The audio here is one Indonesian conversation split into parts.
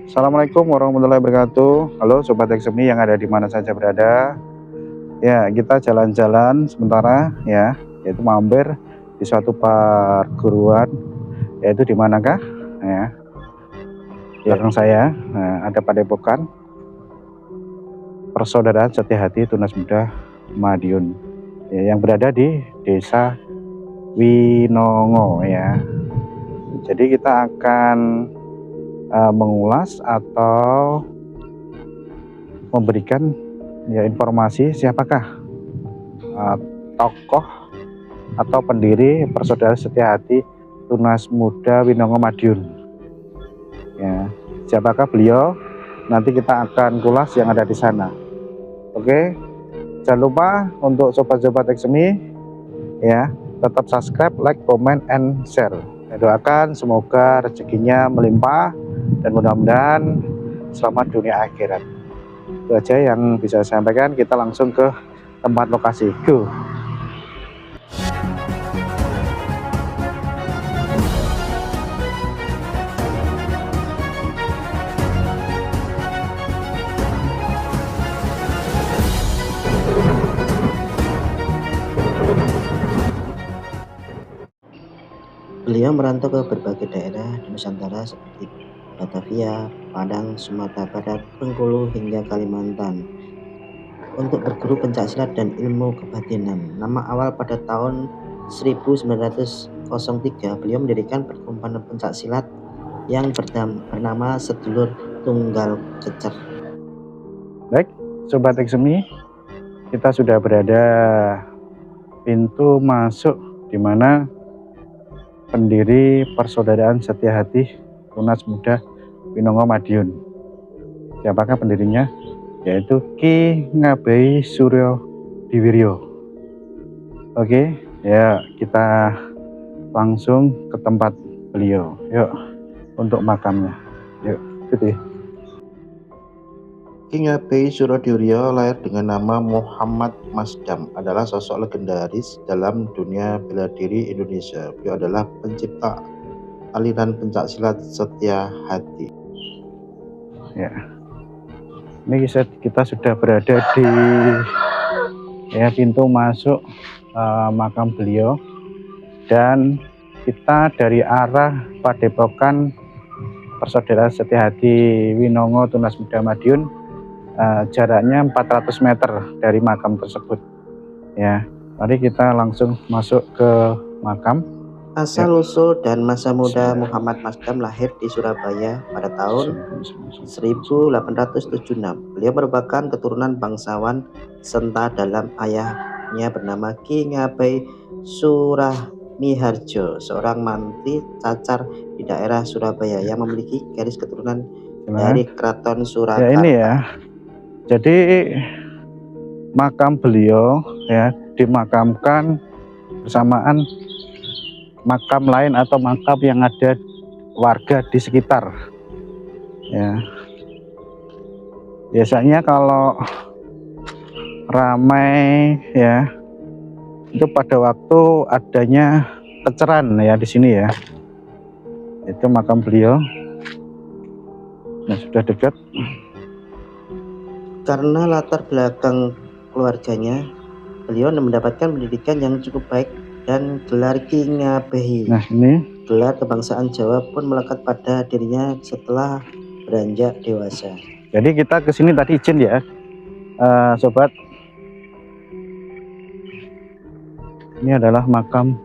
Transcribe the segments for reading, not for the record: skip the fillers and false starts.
Assalamualaikum warahmatullahi wabarakatuh. Halo Sobat Eksemi yang ada di mana saja berada. Ya, kita jalan-jalan sementara ya, yaitu mampir di suatu perguruan, yaitu di manakah? Ya, di belakang saya ada Padepokan Persaudaraan Setia-Hati Tunas Muda Madiun ya, yang berada di Desa Winongo ya. Jadi kita akan mengulas atau memberikan ya informasi siapakah tokoh atau pendiri Persaudaraan Setia-Hati Tunas Muda Winongo Madiun ya. Siapakah beliau? Nanti kita akan kulas yang ada di sana. Oke, jangan lupa untuk sobat-sobat Eksemi ya, tetap subscribe, like, comment, and share. Saya doakan semoga rezekinya melimpah dan mudah-mudahan selamat dunia akhirat. Itu aja yang bisa saya sampaikan. Kita langsung ke tempat lokasi. Go. Beliau merantau ke berbagai daerah di Nusantara seperti Batavia, Padang, Sumatera Barat, Bengkulu, hingga Kalimantan untuk berguru pencaksilat dan ilmu kebatinan. Nama awal pada tahun 1903 beliau mendirikan perkumpulan pencaksilat yang bernama Sedulur Tunggal Kecer. Baik, Sobat Eksemi, kita sudah berada pintu masuk di mana pendiri Persaudaraan Setia-Hati Tunas Muda Winongo Madiun. Siapakah pendirinya? Yaitu Ki Ngabei Suryo Diwiryo. Oke, ya kita langsung ke tempat beliau. Yuk, untuk makamnya. Yuk, ikuti. Ki Ngabei Surodiwiryo lahir dengan nama Muhammad Masdam, adalah sosok legendaris dalam dunia bela diri Indonesia. Beliau adalah pencipta aliran pencaksilat Setia-Hati. Ya, ini kita sudah berada di ya pintu masuk makam beliau, dan kita dari arah Padepokan Persaudaraan Setia-Hati Winongo Tunas Muda Madiun. Jaraknya 400 meter dari makam tersebut ya. Mari kita langsung masuk ke makam. Asal-usul dan masa muda Muhammad Masdam lahir di Surabaya pada tahun 1876. Beliau merupakan keturunan bangsawan Senta dalam ayahnya bernama Ki Ngabei Suramiharjo, seorang mantri cacar di daerah Surabaya yang memiliki garis keturunan dari Keraton Surakarta. Ya, ini ya. Jadi makam beliau ya dimakamkan bersamaan makam lain atau makam yang ada warga di sekitar ya. Biasanya kalau ramai ya, itu pada waktu adanya keceran ya di sini ya. Itu makam beliau. Nah, sudah dekat. Karena latar belakang keluarganya, beliau mendapatkan pendidikan yang cukup baik dan gelar Ki Ngabei. Nah, ini gelar kebangsaan Jawa pun melekat pada dirinya setelah beranjak dewasa. Jadi kita kesini tadi izin ya, sobat. Ini adalah makam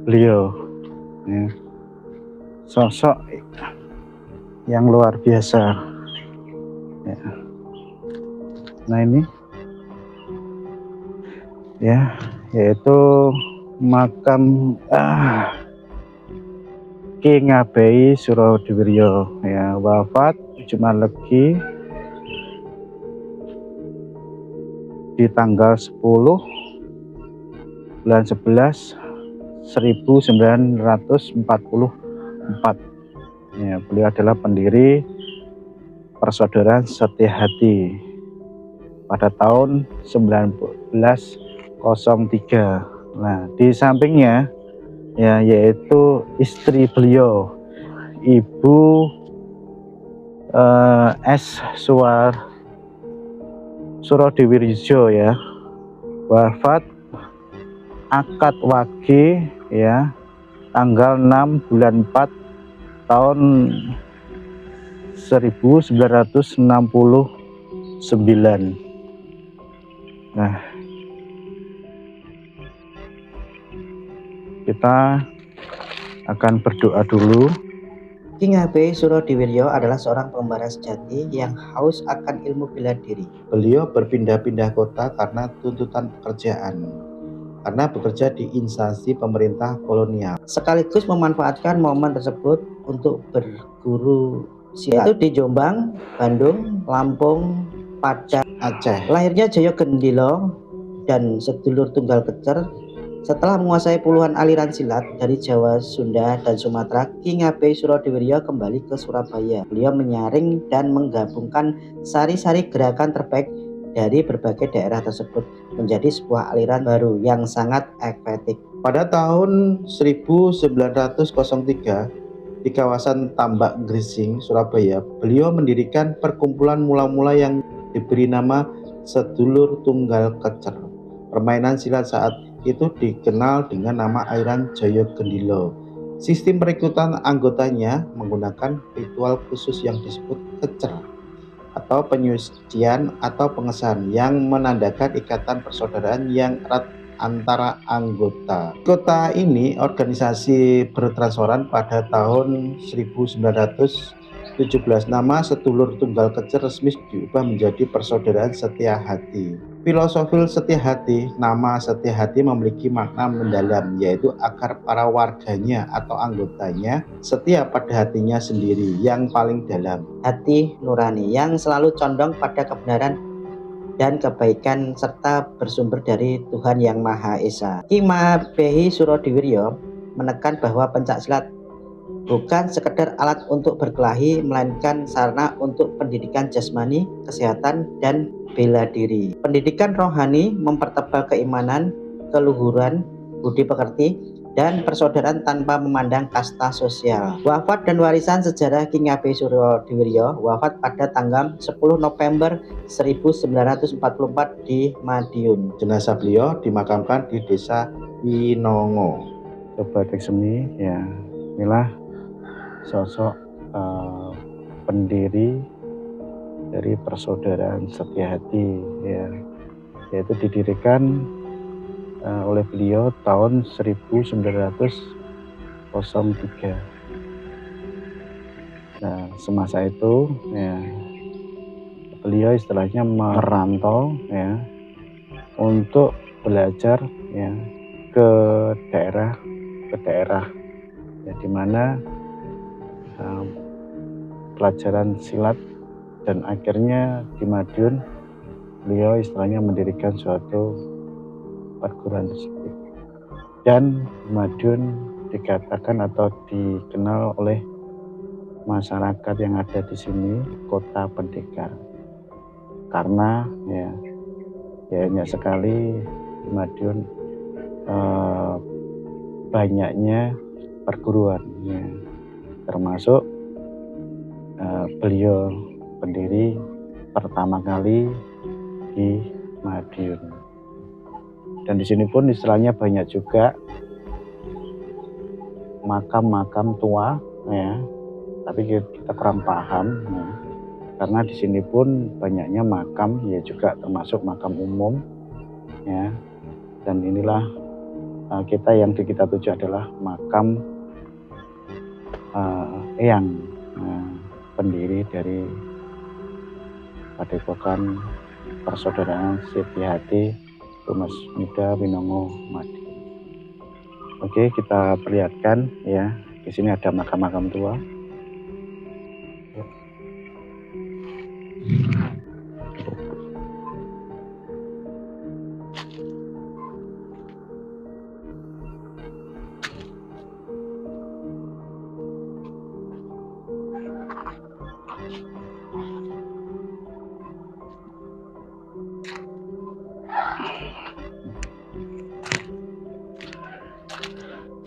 beliau ya. Sosok yang luar biasa ya. Nah, ini ya, yaitu makam Ki Ngabei Surodiwiryo ya, wafat Jumat Legi di tanggal 10 bulan 11 1944 ya. Beliau adalah pendiri Persaudaraan Setia-Hati pada tahun 1903. Nah, di sampingnya ya, yaitu istri beliau, Ibu S. Surodewirjo ya, wafat akad Wage ya, tanggal 6 bulan 4 tahun 1969. Nah, kita akan berdoa dulu. King HP Surodewirjo adalah seorang pengembara sejati yang haus akan ilmu bela diri. Beliau berpindah-pindah kota karena tuntutan pekerjaan, karena bekerja di instansi pemerintah kolonial. Sekaligus memanfaatkan momen tersebut untuk berguru silat, yaitu di Jombang, Bandung, Lampung, Padang, Aceh. Lahirnya Joyo Gendilo dan sedulur tunggal kecer. Setelah menguasai puluhan aliran silat dari Jawa, Sunda, dan Sumatera, King HP Surodewirjo kembali ke Surabaya. Beliau menyaring dan menggabungkan sari-sari gerakan terbaik dari berbagai daerah tersebut menjadi sebuah aliran baru yang sangat efektif. Pada tahun 1903 di kawasan Tambak Grising, Surabaya, beliau mendirikan perkumpulan mula-mula yang diberi nama Sedulur Tunggal Kecer. Permainan silat saat itu dikenal dengan nama aliran Joyo Gendilo. Sistem perekrutan anggotanya menggunakan ritual khusus yang disebut kecer atau penyucian atau pengesahan yang menandakan ikatan persaudaraan yang erat antara anggota. Kota ini organisasi bertransparan pada tahun 1917. Nama Sedulur Tunggal Kecer resmi diubah menjadi Persaudaraan Setia Hati. Filosofi Setia Hati, nama Setia Hati memiliki makna mendalam, yaitu agar para warganya atau anggotanya setia pada hatinya sendiri yang paling dalam. Hati nurani yang selalu condong pada kebenaran dan kebaikan serta bersumber dari Tuhan Yang Maha Esa. King HP Surodewirjo menekan bahwa pencaksilat bukan sekedar alat untuk berkelahi, melainkan sarana untuk pendidikan jasmani, kesehatan, dan bela diri. Pendidikan rohani mempertebal keimanan, keluhuran, budi pekerti, dan persaudaraan tanpa memandang kasta sosial. Wafat dan warisan sejarah King HP Surodewirjo wafat pada tanggal 10 November 1944 di Madiun. Jenazah beliau dimakamkan di Desa Winongo. Coba seni ya, inilah sosok pendiri dari Persaudaraan Setia Hati ya, yaitu didirikan oleh beliau tahun 1903. Nah, semasa itu ya, beliau istilahnya merantau ya untuk belajar ya ke daerah ya, di mana pelajaran silat, dan akhirnya di Madiun beliau istilahnya mendirikan suatu perguruan tersebut, dan Madiun dikatakan atau dikenal oleh masyarakat yang ada di sini kota pendekar, karena ya banyak sekali di Madiun banyaknya perguruan ya, termasuk beliau pendiri pertama kali di Madiun. Dan di sini pun istilahnya banyak juga makam-makam tua ya, tapi kita kurang paham ya, karena di sini pun banyaknya makam ya, juga termasuk makam umum ya. Dan inilah kita yang kita tuju adalah makam Eyang, pendiri dari Padepokan Persaudaraan Setia Hati Tunas Muda Winongo Madiun. Oke, kita perlihatkan ya, di sini ada makam-makam tua.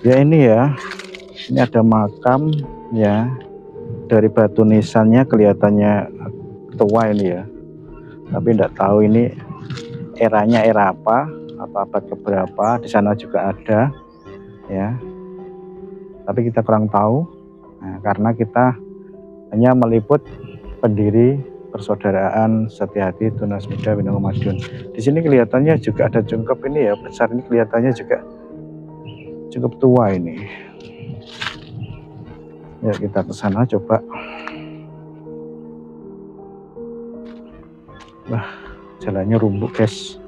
Ya ini ya, ini ada makam ya dari batu nisannya kelihatannya tua ini ya, tapi tidak tahu ini eranya era apa atau abad keberapa. Di sana juga ada ya, tapi kita kurang tahu. Nah, karena kita hanya meliput pendiri Persaudaraan Setia-Hati Tunas Muda Winongo Madiun. Di sini kelihatannya juga ada jungkep ini ya, besar ini, kelihatannya juga cukup tua ini. Ya, kita ke sana coba. Wah, jalannya rumbuk guys,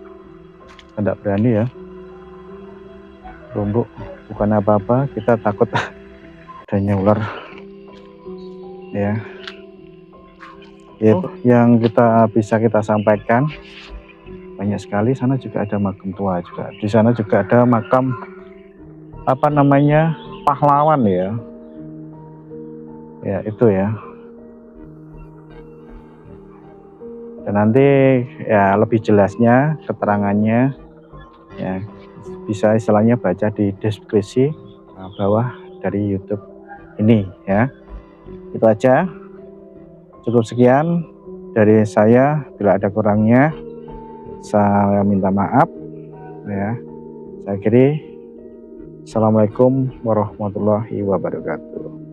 tidak berani ya, rumbuk. Bukan apa-apa, kita takut adanya ular ya. Itu yang bisa kita sampaikan. Banyak sekali. Sana juga ada makam tua juga. Di sana juga ada makam apa namanya, pahlawan ya. Ya itu ya. Dan nanti ya lebih jelasnya keterangannya ya bisa istilahnya baca di deskripsi bawah dari YouTube ini ya. Itu aja, cukup sekian dari saya. Bila ada kurangnya saya minta maaf ya. Saya akhiri. Assalamualaikum warahmatullahi wabarakatuh.